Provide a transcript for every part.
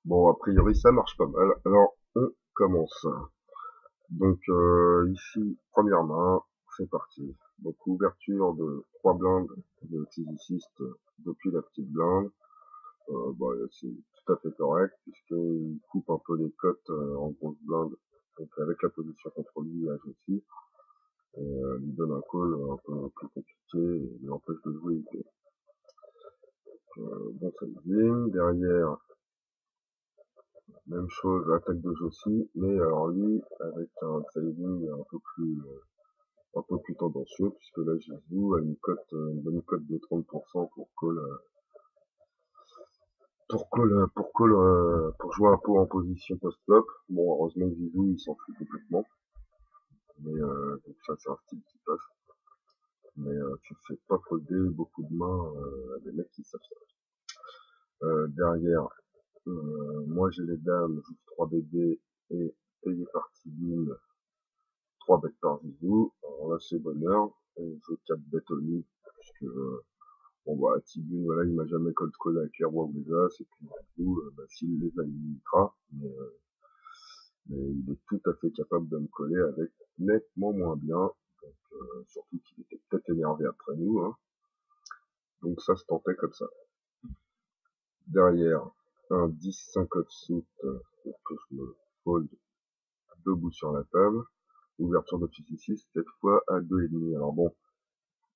Bon, a priori, ça marche pas mal. Alors, on commence. Donc, ici, première main, c'est parti. Donc, ouverture de 3 blindes de physiciste depuis la petite blinde. Bah, c'est tout à fait correct, puisqu'il coupe un peu les cotes en grosse blinde. Donc, avec la position contre lui, âge aussi. Et lui donne un call un peu plus compliqué et lui empêche de jouer IP. Bon sizing. Derrière, même chose, attaque de Jossi, mais alors lui, avec un sizing un peu plus tendancieux, puisque là, Jisoo a une bonne cote de 30% pour jouer un peu en position post-flop. Bon, heureusement que Jisoo, il s'en fout complètement. Mais, donc ça, c'est un style qui passe. Mais, tu fais pas folder beaucoup de mains, à des mecs qui savent ça. Derrière, moi, j'ai les dames, j'ouvre 3 BD et payé par Tibune 3 bêtes par Zizou. Alors là, c'est bonheur. Et je 4 bêtes au lit. Puisque, bon, bah, Tibune, voilà, il m'a jamais cold call avec les rois ou les as. Et puis, du coup, bah, s'il les a, il limitera. Mais il est tout à fait capable de me coller avec nettement moins bien. Donc, surtout qu'il était peut-être énervé après nous, hein. Donc, ça se tentait comme ça. Derrière, un 10-5 offsuit, pour que je me fold debout sur la table. Ouverture de 6 cette fois à 2,5. Alors bon,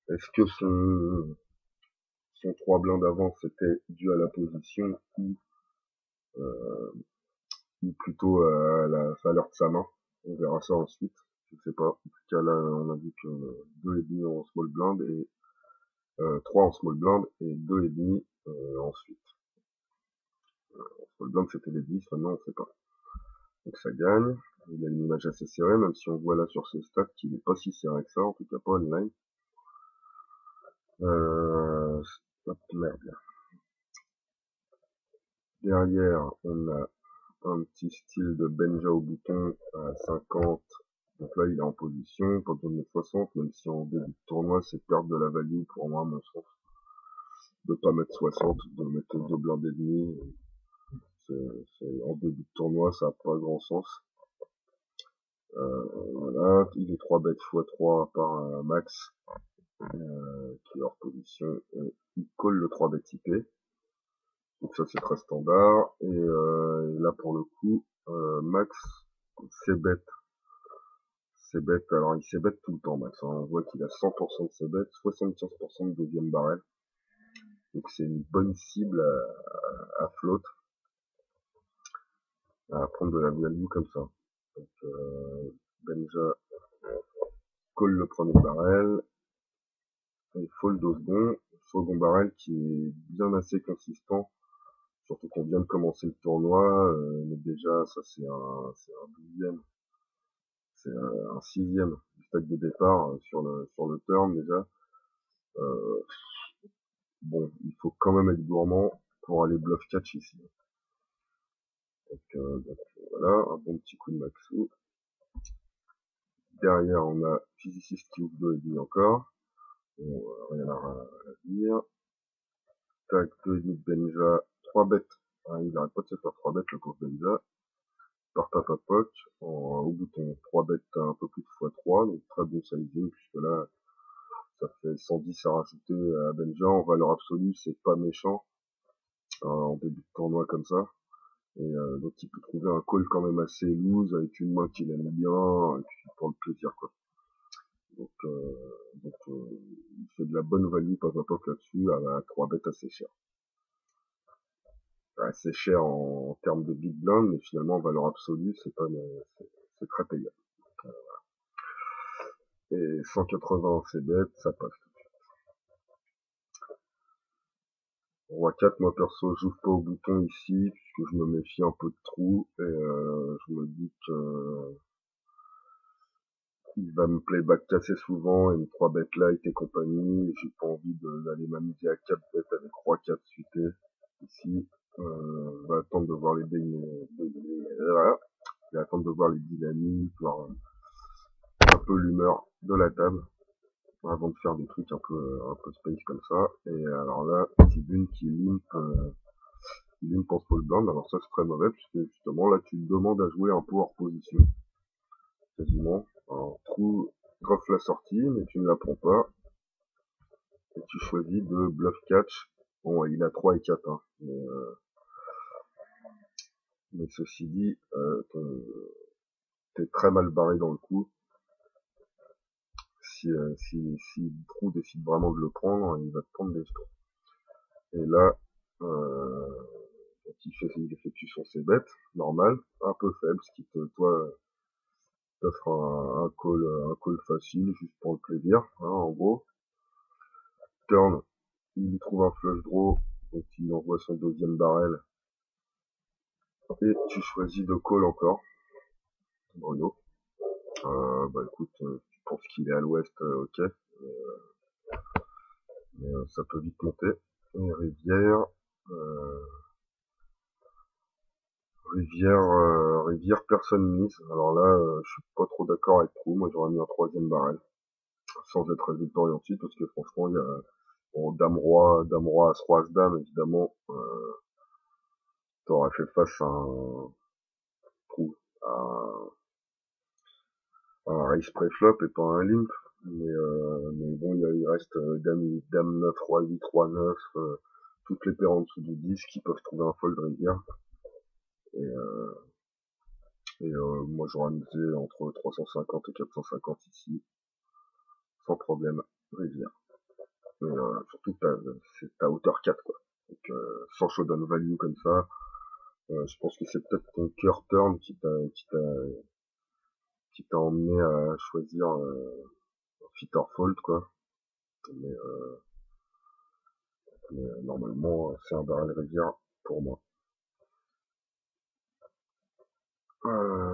est-ce que son 3 blindes d'avant c'était dû à la position euh, ou plutôt à la valeur de sa main? On verra ça ensuite. Je sais pas. En tout cas là, on a vu que 2,5 en small blind et 3 en small blind et 2,5 ensuite. En small blind c'était les 10, maintenant on sait pas. Donc ça gagne. Il a une image assez serrée, même si on voit là sur ses stats qu'il est pas si serré que ça, en tout cas pas online. Euh, merde. Derrière, on a un petit style de Benja au bouton à 50. Donc là, il est en position, pas besoin de mettre 60, même si en début de tournoi, c'est perdre de la value pour moi, à mon sens. De pas mettre 60, de mettre 2 blindes et demi. En début de tournoi, ça n'a pas grand sens. Voilà, il est 3 bêtes x3 à part un max, qui est hors position, et il colle le 3 bêtes IP. Donc ça c'est très standard. Et là pour le coup, Max c'est bête. Alors il c'est bête tout le temps Max, hein. On voit qu'il a 100% de ses bêtes, 75% de deuxième barrel. Donc c'est une bonne cible à flotte, à prendre de la value comme ça. Donc Benja colle le premier barrel, et fold au second barrel qui est bien assez consistant. Surtout qu'on vient de commencer le tournoi, mais déjà ça c'est un 12e. C'est un 6e du stack de départ sur le turn déjà. Euh, bon, il faut quand même être gourmand pour aller bluff catch ici. Donc voilà, un bon petit coup de maxou. Derrière, on a physiciste qui ouvre 2,5 encore. Bon, rien à dire. Tac, 2,5 de Benja, 3 bêtes. Ah, il arrête pas de se faire 3 bêtes le pauvre Benja. Par Papapoc, au bouton 3 bêtes un peu plus de x3, donc très bon sizing, puisque là, ça fait 110 à rajouter à Benja. En valeur absolue, c'est pas méchant, en début de tournoi comme ça. Et donc il peut trouver un call quand même assez loose, avec une main qu'il aime bien, et puis pour le plaisir, quoi. Donc il fait de la bonne value, pas là-dessus, à 3 bêtes assez cher. Assez cher en termes de big blind, mais finalement en valeur absolue, c'est très payant. Et 180 c'est bête, ça passe. Roi 4, moi perso, j'ouvre pas au bouton ici, puisque je me méfie un peu de trous, et je me dis que il va me playback assez souvent, et me 3 bêtes light et compagnie, et j'ai pas envie d'aller m'amuser à 4 bêtes avec Roi 4 suité, ici. On va attendre de voir les voilà. Je vais attendre de voir les dynamiques, voir un peu l'humeur de la table, avant de faire des trucs un peu space comme ça. Et alors là, Tibune qui limp il limp pense fold blind, alors ça c'est très mauvais, puisque justement là tu te demandes à jouer un peu hors position, quasiment. Alors, trou truff la sortie, mais tu ne la prends pas, et tu choisis de bluff catch. Bon, il a 3 et 4, hein, mais ceci dit, t'es très mal barré dans le coup. Si le trou décide vraiment de le prendre, il va te prendre des jetons. Et là, il effectue son c-bet, normal, un peu faible, ce qui t'offre un call facile, juste pour le plaisir, hein, en gros. Turn, il lui trouve un flush draw, donc il envoie son deuxième barrel, et tu choisis de call encore, Bruno. Bah écoute, tu penses qu'il est à l'ouest, ok, mais ça peut vite monter. Et Rivière, Rivière, personne mise. Alors là, je suis pas trop d'accord avec Trou. Moi, j'aurais mis un troisième barrel, sans être résultat orienté, parce que franchement, il y a bon, dame roi, as roi, as dame, évidemment, t'aurais fait face à un Trou, à un raise pré-flop et pas un limp. Mais bon, il reste dame 9, roi 8, roi 9, toutes les paires en dessous du 10 qui peuvent trouver un fold Rivière. Et moi, j'aurais misé entre 350 et 450 ici, sans problème, Rivière. Mais surtout, c'est ta hauteur 4, quoi. Donc, sans showdown value comme ça, je pense que c'est peut-être ton cœur turn qui t'a emmené à choisir fit or fold, quoi. Mais, normalement, c'est un barrel Rivière pour moi.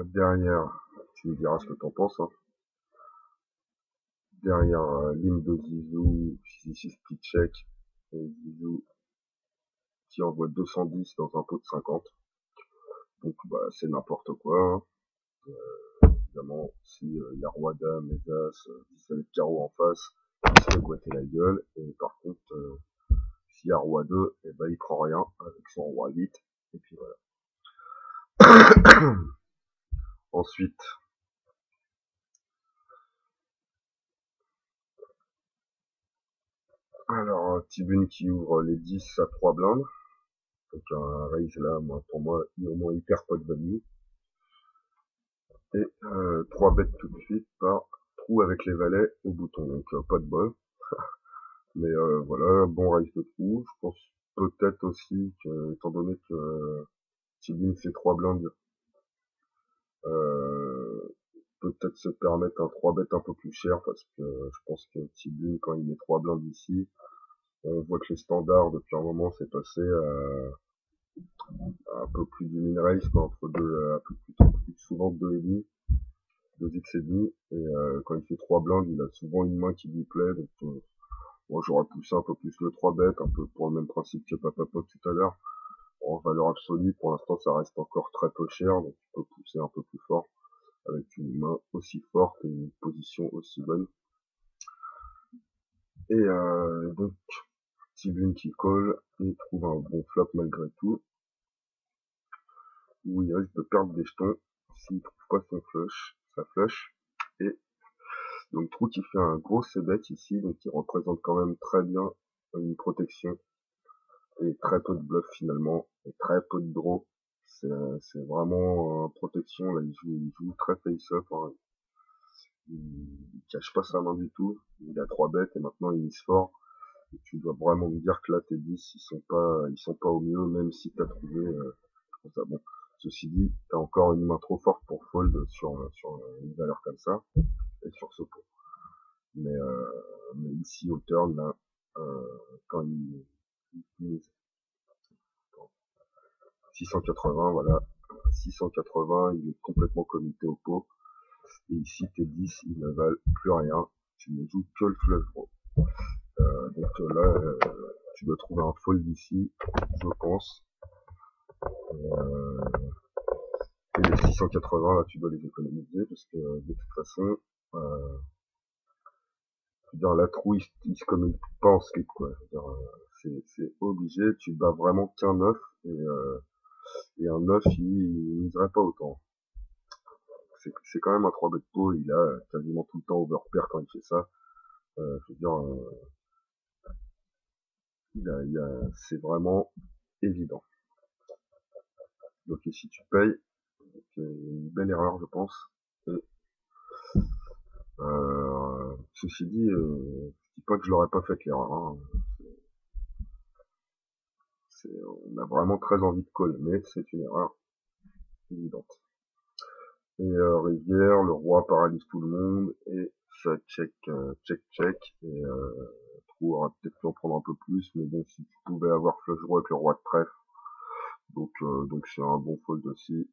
Derrière, tu me diras ce que t'en penses, hein. Derrière, ligne de Zizou, ici split check, et Zizou qui envoie 210 dans un pot de 50. Donc bah c'est n'importe quoi, hein. Évidemment, si il y a roi dame, les as, 10 de carreau en face, il se fait boiter la gueule. Et par contre, s'il y a roi 2, et ben il prend rien avec son roi 8. Et puis voilà. Ensuite, alors Tibune qui ouvre les 10 à 3 blindes. Donc un raise là, pour moi, au moins hyper pot de value. Et 3 bêtes tout de suite par trou avec les valets au bouton. Donc pas de bol. Mais voilà, bon raise de trou. Je pense peut-être aussi que, étant donné que Tibune fait 3 blindes, peut-être se permettre un 3 bet un peu plus cher, parce que je pense que Tibune, quand il met 3 blindes ici, on voit que les standards depuis un moment c'est passé à un peu plus du min raise, quoi, entre deux, un peu plus souvent 2,5, 2x et demi, et quand il fait 3 blindes, il a souvent une main qui lui plaît, donc moi j'aurais poussé un peu plus le 3 bet, un peu pour le même principe que Papa Pot tout à l'heure. En valeur absolue, pour l'instant ça reste encore très peu cher, donc tu peux pousser un peu plus fort, avec une main aussi forte et une position aussi bonne. Et donc Tibune qui colle et trouve un bon flop malgré tout, où il risque de perdre des jetons s'il trouve pas son flush, sa flush. Et donc Trou qui fait un gros c-bet ici, donc qui représente quand même très bien une protection, et très peu de bluff finalement, et très peu de draw. C'est vraiment protection, là il joue très face-up, hein. Il cache pas sa main du tout, il a 3 bêtes et maintenant il mise fort. Et tu dois vraiment me dire que là tes 10 ils sont pas au mieux, même si t'as trouvé ça. Bon, ceci dit, t'as encore une main trop forte pour fold sur une valeur comme ça, et sur ce pot. Mais ici au turn là, quand il mise 680, voilà, 680, il est complètement committé au pot. Et ici tes 10 ils ne valent plus rien, tu ne joues que le flush draw. Donc là, tu dois trouver un fold ici, je pense. Et les 680 là, tu dois les économiser, parce que de toute façon, je veux dire, la Trou il se commet pas en slip, quoi. Je veux dire, c'est obligé, tu bats vraiment qu'un œuf, et un œuf, il miserait pas autant. C'est quand même un 3 bet de pot, il a quasiment tout le temps overpair quand il fait ça. Je veux dire, c'est vraiment évident. Donc ici tu payes, c'est une belle erreur je pense. Et ceci dit, je dis pas que je l'aurais pas fait l'erreur. Hein. On a vraiment très envie de call, mais c'est une erreur évidente. Et rivière, le roi paralyse tout le monde, et ça check, check, et trou aurait peut-être pu en prendre un peu plus, mais bon, si tu pouvais avoir flush draw avec le roi de trèfle, donc c'est un bon fold aussi,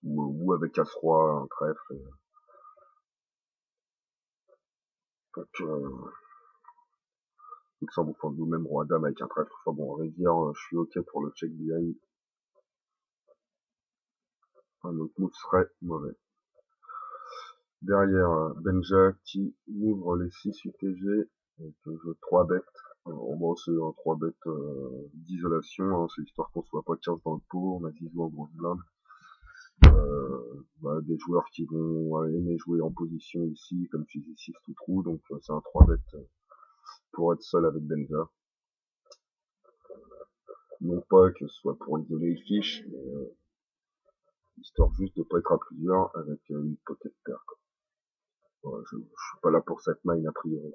ou avec as-roi, un trèfle, donc c'est un bon fold, ou même roi dame avec un trèfle, enfin bon, rivière, je suis ok pour le check behind, un autre move serait mauvais. Derrière, Benja qui ouvre les 6 UTG, donc je 3 bêtes. En gros, c'est un 3 bêtes d'isolation, hein, c'est histoire qu'on soit pas 15 dans le pot, on a 10 en grosse blinde. Des joueurs qui vont aimer jouer en position ici, comme tu dis 6 tout trou, donc c'est un 3 bêtes pour être seul avec Benja. Non pas que ce soit pour isoler les fiches, mais histoire juste de pas être à plusieurs avec une pocket paire. Je suis pas là pour cette mine a priori.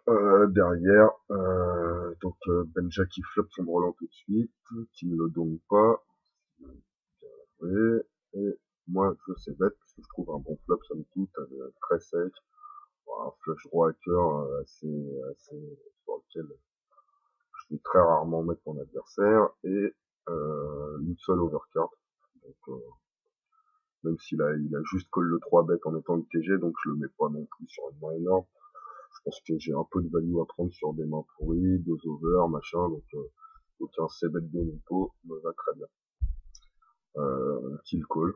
Derrière, Benja qui floppe son brelan tout de suite, qui ne le donne pas. Et moi je sais bête, parce que je trouve un bon flop somme toute, très sec. Un flush roi à cœur assez sur lequel je vais très rarement mettre mon adversaire, et une seule overcard. Donc même il a juste call le 3 bet en étant UTG, donc je le mets pas non plus sur une main énorme. Je pense que j'ai un peu de value à prendre sur des mains pourries, 2 over, machin, donc un c-bet de Nipo me va très bien. Kill call.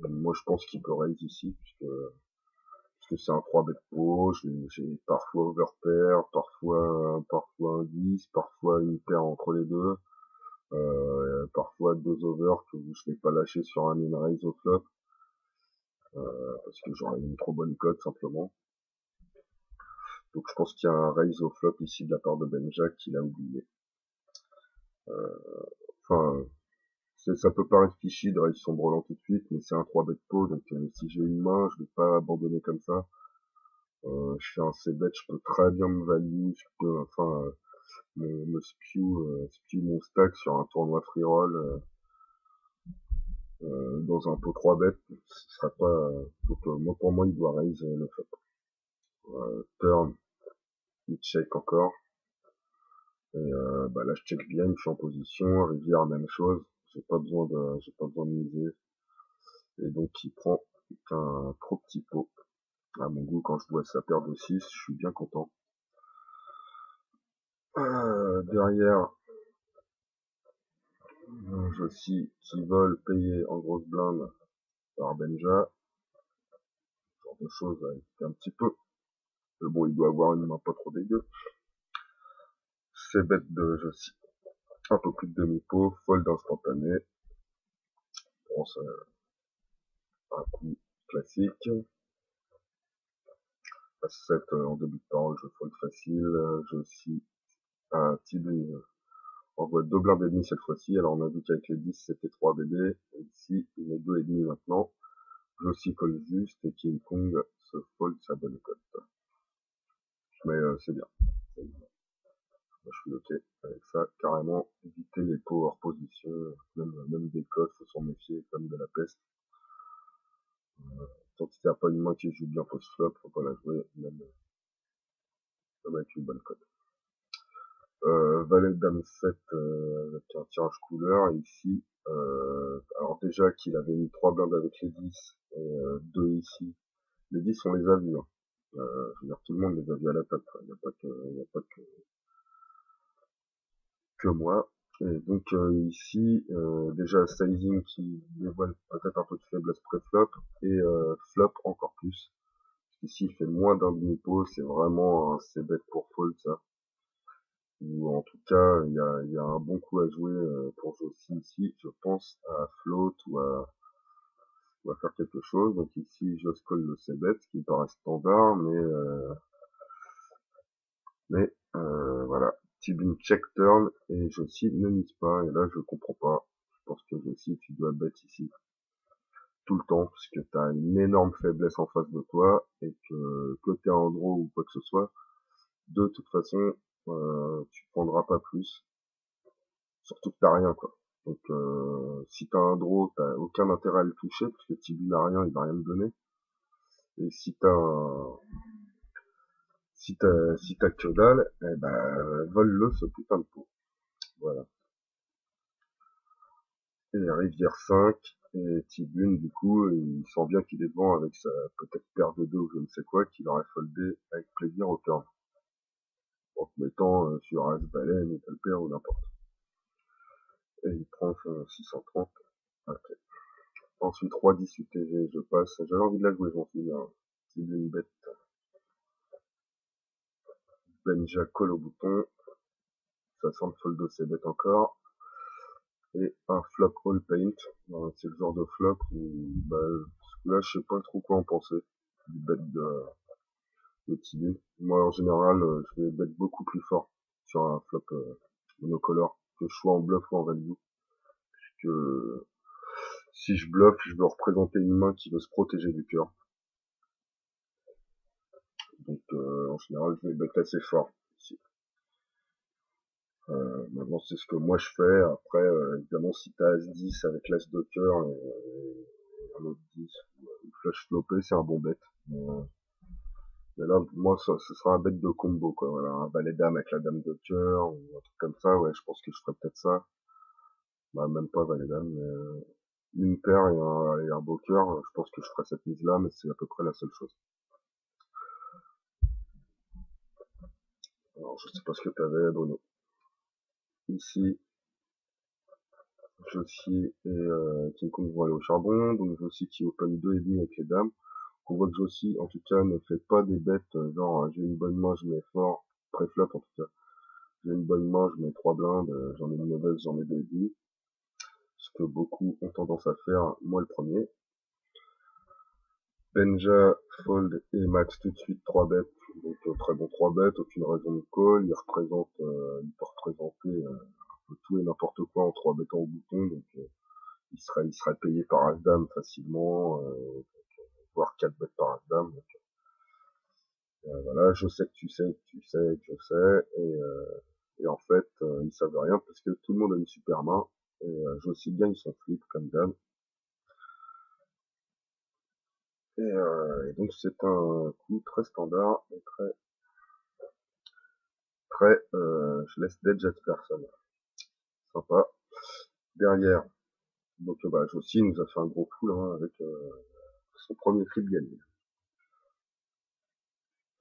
Moi je pense qu'il peut raise ici, puisque c'est un 3 bet de pot, j'ai parfois overpair, parfois un 10, parfois une paire entre les deux, parfois 2 over que je vais pas lâcher sur un in raise au flop, parce que j'aurais une trop bonne cote simplement. Donc je pense qu'il y a un raise au flop ici de la part de Benja qu'il a oublié. Enfin, ça peut paraître fishy de raise son brelan tout de suite, mais c'est un 3 bet de pot, donc si j'ai une main, je vais pas abandonner comme ça. Je fais un c-bet, je peux très bien me value, je peux, me spew mon stack sur un tournoi free roll, dans un pot 3 bet, ce sera pas, donc moi pour moi il doit raise le flop. Turn, il check encore, et là je check bien, je suis en position, rivière même chose, j'ai pas besoin de miser, et donc il prend un trop petit pot. À mon goût, quand je vois sa paire de 6, je suis bien content. Derrière, je suis qui veulent payer en grosse blinde par Benja, ce genre de choses un petit peu. Mais bon, il doit avoir une main pas trop dégueu. C'est bête de je suis un peu plus de demi-pot, fold instantané. Bon, c'est un coup classique. As-7 en début de parole, je fold facile. Je suis à Tibune. On voit 2 blindes et demi cette fois-ci. Alors on a vu qu'avec les 10 c'était 3 BD. Et ici, il est 2 et demi maintenant. Je aussi colle juste et King Kong se fold sa bonne cote. Mais c'est bien. Moi, je suis ok avec ça. Carrément, éviter les pots hors position. Même des coffres se sont méfiés comme de la peste. Tant qu'il n'y a pas une main qui joue bien post-flop, faut pas la jouer, même avec une bonne cote. Valet dame 7 avec un tirage couleur, et ici, alors déjà qu'il avait mis 3 blindes avec les 10, et 2 ici. Les 10 on les a vus, hein. Je veux dire, tout le monde les a vus à la table, il n'y a pas que moi. Et donc ici, déjà sizing qui dévoile peut-être un peu de faiblesse pré-flop, et flop encore plus. Ici, il fait moins d'un demi-pot, c'est vraiment un c-bet pour fold, ça. Ou en tout cas, il y a un bon coup à jouer pour jouer aussi ici, je pense à float ou à faire quelque chose. Donc ici, je call le c-bet, ce qui me paraît standard, mais voilà. Tibune check turn et Jossi ne mise pas. Et là, je comprends pas. Je pense que Jossi, tu dois bet ici tout le temps, parce que tu as une énorme faiblesse en face de toi, et que t'es en draw ou quoi que ce soit, de toute façon, tu prendras pas plus, surtout que t'as rien, quoi. Donc, si t'as un draw, t'as aucun intérêt à le toucher, parce que Tibu n'a rien, il va rien te donner. Et si t'as que dalle, eh ben, vole-le, ce putain de pot. Voilà. Et rivière 5, et Tibune, du coup, il sent bien qu'il est devant avec sa peut-être paire de 2 ou je ne sais quoi, qu'il aurait foldé avec plaisir au turn. En te mettant sur As, Balai, Metal Pair ou n'importe. Et il prend son 630. Ok. Ensuite, Roi 10 UTG, je passe. J'avais envie de la jouer, j'en suis bien. C'est une bête. Benja colle au bouton. Ça sent le foldo, c'est bête encore. Et un flop all paint. C'est le genre de flop où, bah, là, je sais pas trop quoi en penser. Du bet de Tibune. Moi, en général, je vais bet beaucoup plus fort sur un flop monocolore, que je sois en bluff ou en value. Que si je bluffe, je veux représenter une main qui veut se protéger du cœur. Donc en général, je vais bet assez fort ici. Maintenant, c'est ce que moi je fais. Après, évidemment, si t'as As-10 avec l'As de cœur et un autre 10, une flush flopée, c'est un bon bet. Mais là, moi, ce sera un bet de combo, quoi. Voilà, un valet dame avec la dame de cœur, ou un truc comme ça, ouais, je pense que je ferais peut-être ça. Bah, même pas valet dame, mais une paire et un beau cœur, je pense que je ferais cette mise-là, mais c'est à peu près la seule chose. Alors, je sais pas ce que t'avais, Bruno. Ici, Jossi et King Kong vont aller au charbon, donc Jossi qui open 2,5 avec les dames. On voit que Jossi, en tout cas, ne fait pas des bêtes, genre j'ai une bonne main, je mets fort, pré-flop en tout cas. J'ai une bonne main, je mets 3 blindes, j'en ai une mauvaise, j'en ai 2,5. Ce que beaucoup ont tendance à faire, moi le premier. Benja, Fold et Max tout de suite 3 bêtes, donc très bon 3 bêtes, aucune raison de call, il peut représenter tout et n'importe quoi en 3 bêtes au bouton, donc il serait payé par As-Dame facilement, voire 4 bêtes par As-Dame. Donc, voilà, je sais que tu sais, que tu sais, que je sais, et en fait, ils savent rien parce que tout le monde a une super main, et Jossi gagne son flip comme Dame. Et donc c'est un coup très standard et je laisse dead jet personne. Sympa. Derrière, donc bah Jossi nous a fait un gros coup là, avec son premier flip gagné.